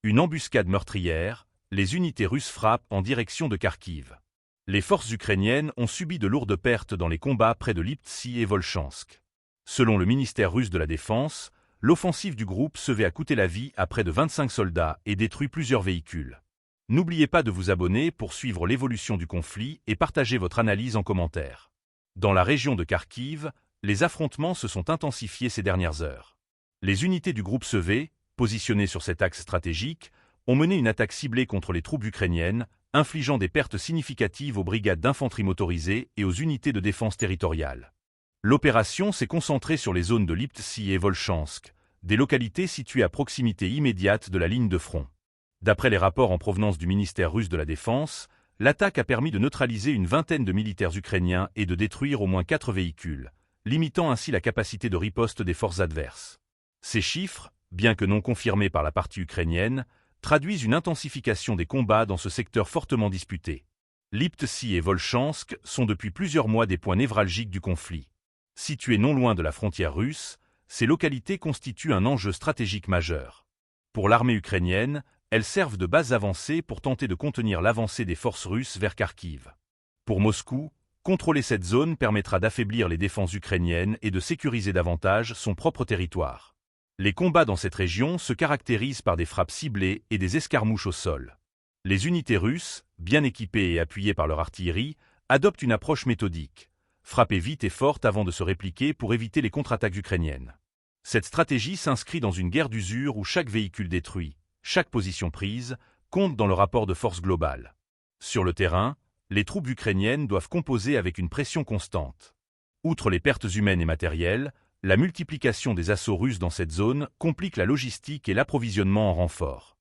Une embuscade meurtrière, les unités russes frappent en direction de Kharkiv. Les forces ukrainiennes ont subi de lourdes pertes dans les combats près de Liptsi et Volchansk. Selon le ministère russe de la Défense, l'offensive du groupe Sevé a coûté la vie à près de 25 soldats et détruit plusieurs véhicules. N'oubliez pas de vous abonner pour suivre l'évolution du conflit et partager votre analyse en commentaire. Dans la région de Kharkiv, les affrontements se sont intensifiés ces dernières heures. Les unités du groupe Sevé, positionnées sur cet axe stratégique, ont mené une attaque ciblée contre les troupes ukrainiennes, infligeant des pertes significatives aux brigades d'infanterie motorisée et aux unités de défense territoriale. L'opération s'est concentrée sur les zones de Liptsi et Volchansk, des localités situées à proximité immédiate de la ligne de front. D'après les rapports en provenance du ministère russe de la Défense, l'attaque a permis de neutraliser une vingtaine de militaires ukrainiens et de détruire au moins 4 véhicules, limitant ainsi la capacité de riposte des forces adverses. Ces chiffres, bien que non confirmés par la partie ukrainienne, traduisent une intensification des combats dans ce secteur fortement disputé. Liptsi et Volchansk sont depuis plusieurs mois des points névralgiques du conflit. Situées non loin de la frontière russe, ces localités constituent un enjeu stratégique majeur. Pour l'armée ukrainienne, elles servent de bases avancées pour tenter de contenir l'avancée des forces russes vers Kharkiv. Pour Moscou, contrôler cette zone permettra d'affaiblir les défenses ukrainiennes et de sécuriser davantage son propre territoire. Les combats dans cette région se caractérisent par des frappes ciblées et des escarmouches au sol. Les unités russes, bien équipées et appuyées par leur artillerie, adoptent une approche méthodique. Frapper vite et forte avant de se répliquer pour éviter les contre-attaques ukrainiennes. Cette stratégie s'inscrit dans une guerre d'usure où chaque véhicule détruit, chaque position prise, compte dans le rapport de force global. Sur le terrain, les troupes ukrainiennes doivent composer avec une pression constante. Outre les pertes humaines et matérielles, la multiplication des assauts russes dans cette zone complique la logistique et l'approvisionnement en renfort.